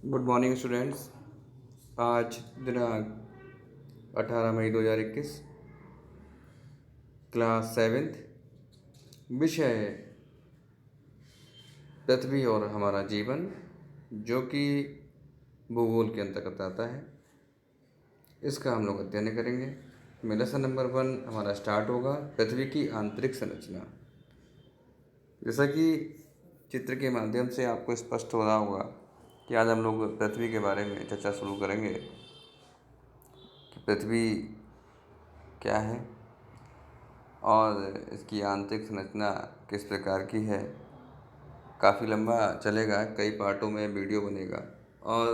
Good morning students. आज दिनांक 18 मई 2021, class seventh, विषय पृथ्वी और हमारा जीवन, जो कि भूगोल के अंतर्गत आता है। इसका हम लोग अध्ययन करेंगे। लेसन नंबर 1 हमारा स्टार्ट होगा, पृथ्वी की आंतरिक संरचना। जैसा कि चित्र के माध्यम से आपको स्पष्ट हो रहा होगा कि आज हम लोग पृथ्वी के बारे में चर्चा शुरू करेंगे कि पृथ्वी क्या है और इसकी आंतरिक संरचना किस प्रकार की है। काफ़ी लंबा चलेगा, कई पार्टों में वीडियो बनेगा। और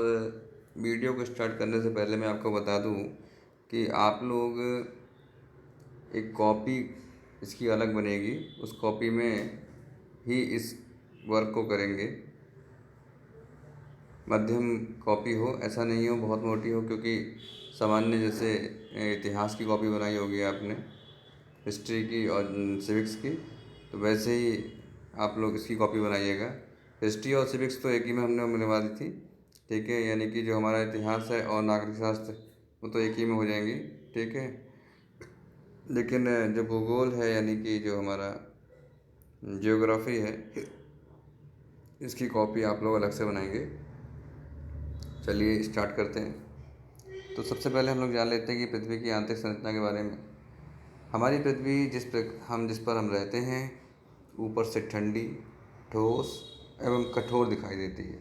वीडियो को स्टार्ट करने से पहले मैं आपको बता दूं कि आप लोग एक कॉपी इसकी अलग बनेगी, उस कॉपी में ही इस वर्क को करेंगे। मध्यम कॉपी हो, ऐसा नहीं हो बहुत मोटी हो, क्योंकि सामान्य जैसे इतिहास की कॉपी बनाई होगी आपने, हिस्ट्री की और सिविक्स की, तो वैसे ही आप लोग इसकी कॉपी बनाइएगा। हिस्ट्री और सिविक्स तो एक ही में हमने मिलवा दी थी, ठीक है। यानी कि जो हमारा इतिहास है और नागरिक शास्त्र वो तो एक ही में हो जाएंगी, ठीक है। लेकिन जो भूगोल है, यानी कि जो हमारा जियोग्राफी है, इसकी कॉपी आप लोग अलग से बनाएंगे। चलिए स्टार्ट करते हैं। तो सबसे पहले हम लोग जान लेते हैं कि पृथ्वी की आंतरिक संरचना के बारे में। हमारी पृथ्वी जिस पर हम रहते हैं, ऊपर से ठंडी, ठोस एवं कठोर दिखाई देती है।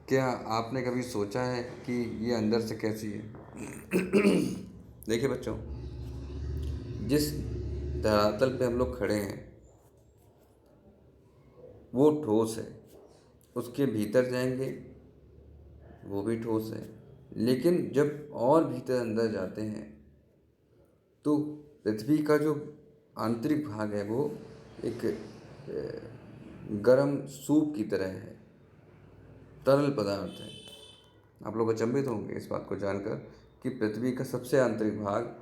क्या आपने कभी सोचा है कि ये अंदर से कैसी है? देखिए बच्चों, जिस धरातल पे हम लोग खड़े हैं वो ठोस है, उसके भीतर जाएंगे वो भी ठोस है। लेकिन जब और भीतर अंदर जाते हैं तो पृथ्वी का जो आंतरिक भाग है वो एक गर्म सूप की तरह है, तरल पदार्थ है। आप लोग अचंभित होंगे इस बात को जानकर कि पृथ्वी का सबसे आंतरिक भाग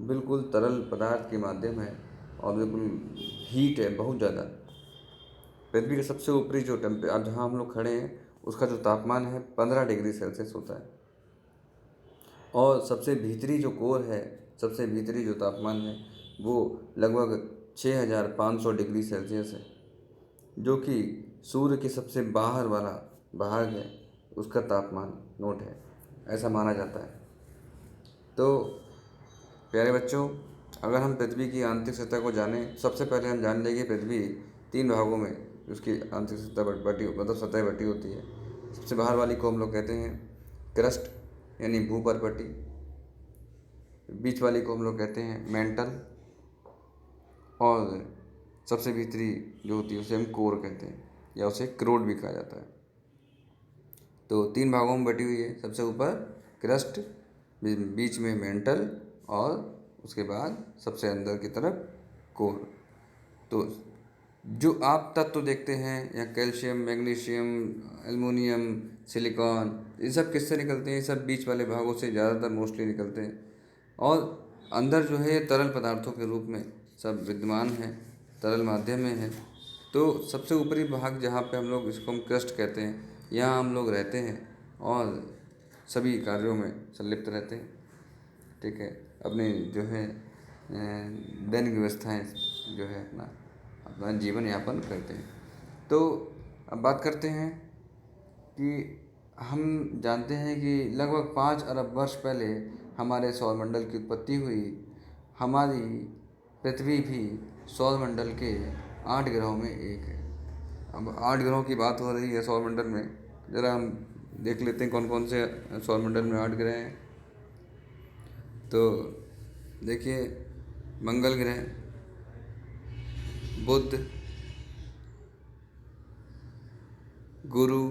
बिल्कुल तरल पदार्थ के माध्यम है और बिल्कुल हीट है, बहुत ज़्यादा। पृथ्वी का सबसे ऊपरी जो अब जहाँ हम लोग खड़े हैं उसका जो तापमान है 15 डिग्री सेल्सियस होता है, और सबसे भीतरी जो कोर है, सबसे भीतरी जो तापमान है वो लगभग 6500 डिग्री सेल्सियस है, जो कि सूर्य के सबसे बाहर वाला भाग है उसका तापमान नोट है, ऐसा माना जाता है। तो प्यारे बच्चों, अगर हम पृथ्वी की आंतरिक सतह को जानें, सबसे पहले हम जान लेंगे पृथ्वी 3 भागों में उसकी आंतरिक सतह बटी मतलब सतह बटी होती है। सबसे बाहर वाली को हम लोग कहते हैं क्रस्ट यानी भूपर्पटी, बीच वाली को हम लोग कहते हैं मेंटल, और सबसे भीतरी जो होती है उसे हम कोर कहते हैं या उसे क्रोड भी कहा जाता है। तो 3 भागों में बटी हुई है, सबसे ऊपर क्रस्ट, बीच में मेंटल और उसके बाद सबसे अंदर की तरफ कोर। तो जो आप तत्व देखते हैं या कैल्शियम, मैग्नीशियम, एल्युमिनियम, सिलिकॉन, ये सब किससे निकलते हैं? ये सब बीच वाले भागों से ज़्यादातर मोस्टली निकलते हैं, और अंदर जो है तरल पदार्थों के रूप में सब विद्यमान है, तरल माध्यम में है। तो सबसे ऊपरी भाग जहाँ पे हम लोग, इसको हम क्रस्ट कहते हैं, यहाँ हम लोग रहते हैं और सभी कार्यों में संलिप्त रहते हैं, ठीक है। अपने जो है दैनिक व्यवस्थाएं जो है अपना अपना जीवन यापन करते हैं। तो अब बात करते हैं कि हम जानते हैं कि लगभग 5 अरब वर्ष पहले हमारे सौरमंडल की उत्पत्ति हुई। हमारी पृथ्वी भी सौरमंडल के 8 ग्रहों में एक है। अब 8 ग्रहों की बात हो रही है सौरमंडल में, ज़रा हम देख लेते हैं कौन कौन से सौरमंडल में 8 ग्रह हैं। तो देखिए, मंगल ग्रह, बुध, गुरु,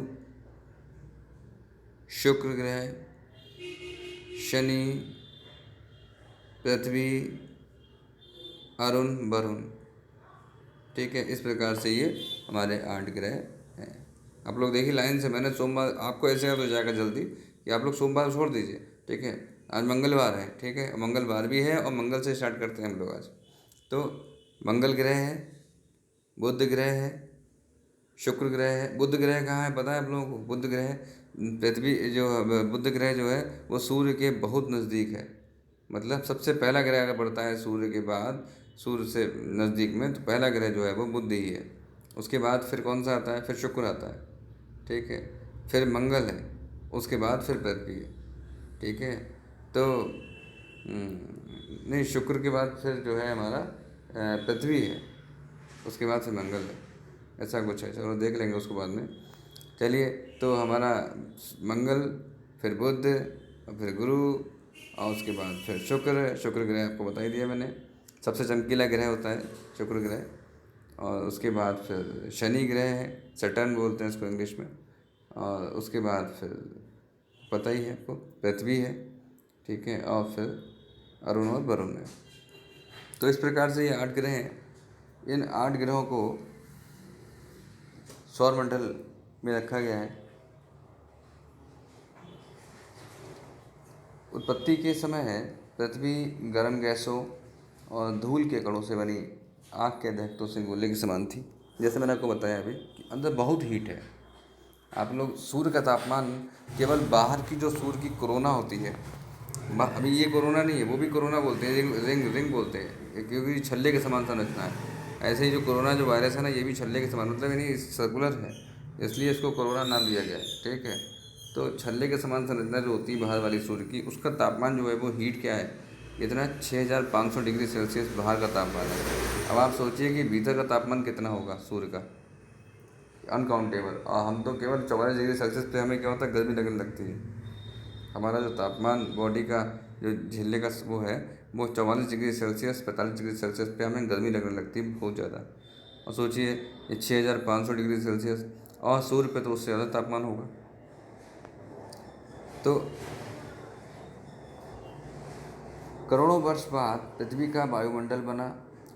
शुक्र ग्रह, शनि, पृथ्वी, अरुण, वरुण, ठीक है। इस प्रकार से ये हमारे 8 ग्रह हैं। आप लोग देखिए लाइन से, मैंने सोमवार आपको ऐसे याद हो जाएगा जल्दी कि आप लोग सोमवार छोड़ दीजिए, ठीक है। आज मंगलवार है, ठीक है, मंगलवार भी है और मंगल से स्टार्ट करते हैं हम लोग आज। तो मंगल ग्रह है, बुध ग्रह है, शुक्र ग्रह है। बुध ग्रह कहाँ है पता है आप लोगों को? बुध ग्रह पृथ्वी जो बुध ग्रह जो है वो सूर्य के बहुत नज़दीक है। मतलब सबसे पहला ग्रह अगर पड़ता है सूर्य के बाद, सूर्य से नज़दीक में, तो पहला ग्रह जो है वो बुध ही है। उसके बाद फिर कौन सा आता है? फिर शुक्र आता है, ठीक है। फिर मंगल है, उसके बाद फिर पृथ्वी है, ठीक है। तो नहीं, शुक्र के बाद फिर जो है हमारा पृथ्वी है, उसके बाद फिर मंगल है, ऐसा कुछ है। चलो देख लेंगे उसको बाद में। चलिए, तो हमारा मंगल, फिर बुध, और फिर गुरु, और उसके बाद फिर शुक्र। शुक्र ग्रह आपको बता ही दिया मैंने, सबसे चमकीला ग्रह होता है शुक्र ग्रह। और उसके बाद फिर शनि ग्रह है, सैटर्न बोलते हैं इसको इंग्लिश में। और उसके बाद फिर पता ही है आपको पृथ्वी है, ठीक है। और फिर अरुण और वरुण है। तो इस प्रकार से ये 8 ग्रह हैं। इन 8 ग्रहों को सौरमंडल में रखा गया है। उत्पत्ति के समय है पृथ्वी गर्म गैसों और धूल के कणों से बनी आग के दहकतों से गोले के समान थी। जैसे मैंने आपको बताया अभी कि अंदर बहुत हीट है। आप लोग सूर्य का तापमान, केवल बाहर की जो सूर्य की कोरोना होती है, अभी ये कोरोना नहीं है, वो भी कोरोना बोलते हैं, रिंग बोलते हैं, क्योंकि छल्ले के समान संरचना है। ऐसे ही जो कोरोना जो वायरस है ना, ये भी छल्ले के समान, मतलब यानी सर्कुलर है, इसलिए इसको कोरोना नाम दिया गया है, ठीक है। तो छल्ले के समान संरचना जो होती है बाहर वाली सूर्य की, उसका तापमान जो है वो हीट क्या है, इतना 6500 डिग्री सेल्सियस बाहर का तापमान है। अब आप सोचिए कि भीतर का तापमान कितना होगा सूर्य का, अनकाउंटेबल। और हम तो केवल 44 डिग्री सेल्सियस पे हमें क्या होता है, गर्मी लगने लगती है। हमारा जो तापमान बॉडी का जो झेलने का वो है, वो 44 डिग्री सेल्सियस 45 डिग्री सेल्सियस पे हमें गर्मी लगने लगती है बहुत ज़्यादा। और सोचिए ये 6500 डिग्री सेल्सियस, और सूर्य पे तो उससे ज़्यादा तापमान होगा। तो करोड़ों वर्ष बाद पृथ्वी का वायुमंडल बना,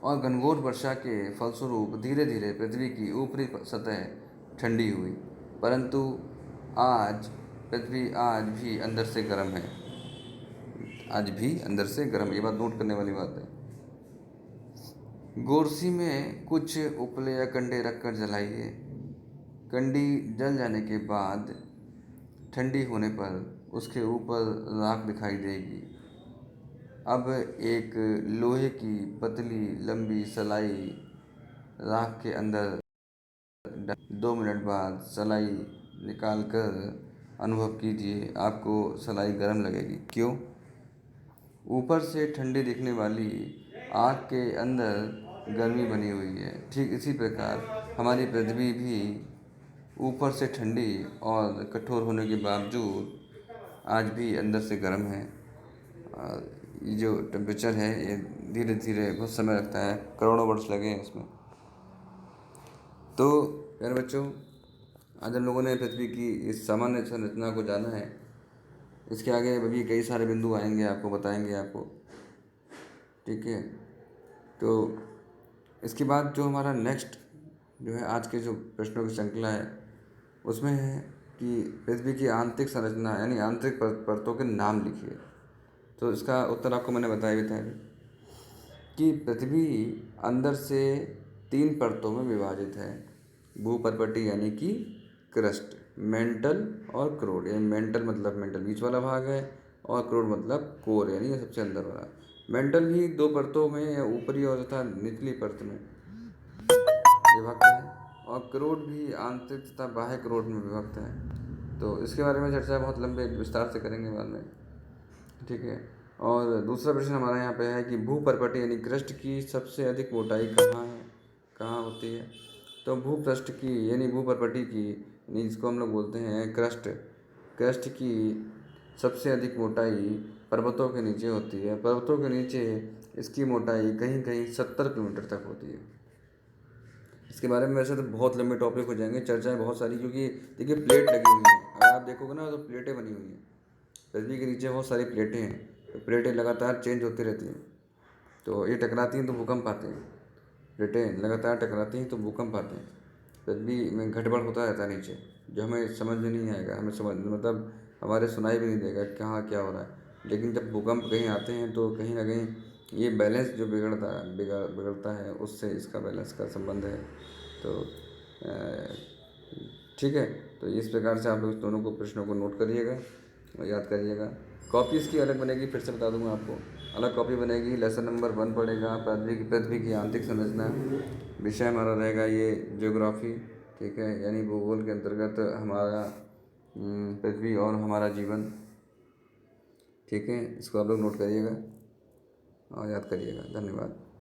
और घनघोर वर्षा के फलस्वरूप धीरे धीरे पृथ्वी की ऊपरी सतह ठंडी हुई। परंतु आज पृथ्वी आज भी अंदर से गर्म है। आज भी अंदर से गर्म, ये बात नोट करने वाली बात है। गोरसी में कुछ उपले या कंडे रखकर जलाइए। कंडी जल जाने के बाद ठंडी होने पर उसके ऊपर राख दिखाई देगी। अब एक लोहे की पतली लंबी सलाई राख के अंदर 2 मिनट बाद सलाई निकालकर अनुभव कीजिए, आपको सलाई गर्म लगेगी। क्यों? ऊपर से ठंडी दिखने वाली आग के अंदर गर्मी बनी हुई है। ठीक इसी प्रकार हमारी पृथ्वी भी ऊपर से ठंडी और कठोर होने के बावजूद आज भी अंदर से गर्म है। ये जो टेम्परेचर है ये धीरे धीरे बहुत समय लगता है, करोड़ों वर्ष लगे हैं इसमें। तो प्यारे बच्चों, आज हम लोगों ने पृथ्वी की इस सामान्य संरचना को जाना है। इसके आगे अभी कई सारे बिंदु आएंगे, आपको बताएंगे आपको, ठीक है। तो इसके बाद जो हमारा नेक्स्ट जो है आज के जो प्रश्नों की श्रृंखला है, उसमें है कि पृथ्वी की आंतरिक संरचना यानी आंतरिक परतों के नाम लिखिए। तो इसका उत्तर आपको मैंने बताया भी था कि पृथ्वी अंदर से 3 परतों में विभाजित है। भूपर्पटी यानी कि क्रस्ट, मेंटल और क्रोड। यानी मेंटल मतलब मेंटल बीच वाला भाग है, और क्रोड मतलब कोर यानी ये सबसे अंदर वाला। मेंटल भी 2 परतों में या ऊपरी और तथा निचली परत में विभक्त है, और क्रोड भी आंतरिक तथा बाह्य क्रोड में विभक्त है। तो इसके बारे में चर्चा बहुत लंबे विस्तार से करेंगे बाद में, ठीक है। और दूसरा प्रश्न हमारा यहाँ पे है कि भूपर्पटी यानी क्रस्ट की सबसे अधिक मोटाई कहाँ है, कहाँ होती है? तो भूपृष्ठ की यानी भूपर्पटी की यानी जिसको हम लोग बोलते हैं क्रस्ट, क्रस्ट की सबसे अधिक मोटाई पर्वतों के नीचे होती है। पर्वतों के नीचे इसकी मोटाई कहीं कहीं 70 किलोमीटर तक होती है। इसके बारे में वैसे तो बहुत लंबे टॉपिक हो जाएंगे, चर्चाएं बहुत सारी, क्योंकि देखिए प्लेट लगी हुई हैं। अगर आप देखोगे ना तो प्लेटें बनी हुई हैं पृथ्वी के नीचे, बहुत सारी प्लेटें हैं। तो प्लेटें लगातार चेंज होती रहती हैं, तो ये टकराती हैं तो भूकंप आते हैं। प्लेटें लगातार टकराती हैं तो भूकंप आते हैं। पृथ्वी में घटबड़ होता रहता है नीचे, जो हमें समझ में नहीं आएगा, हमें समझ मतलब हमारे सुनाई भी नहीं देगा कहाँ क्या हो रहा है। लेकिन जब भूकंप कहीं आते हैं तो कहीं ना कहीं ये बैलेंस जो बिगड़ता है उससे इसका बैलेंस का संबंध है। तो ठीक है। तो इस प्रकार से आप लोग दोनों को प्रश्नों को नोट करिएगा और याद करिएगा। कॉपी इसकी अलग बनेगी, फिर से बता दूंगा आपको। अलग कॉपी बनेगी, लेसन नंबर 1 पड़ेगा, पृथ्वी की आंतरिक संरचना। विषय हमारा रहेगा ये ज्योग्राफी, ठीक है, यानी भूगोल के अंतर्गत हमारा पृथ्वी और हमारा जीवन। ठीक है, इसको आप लोग नोट करिएगा और याद करिएगा। धन्यवाद।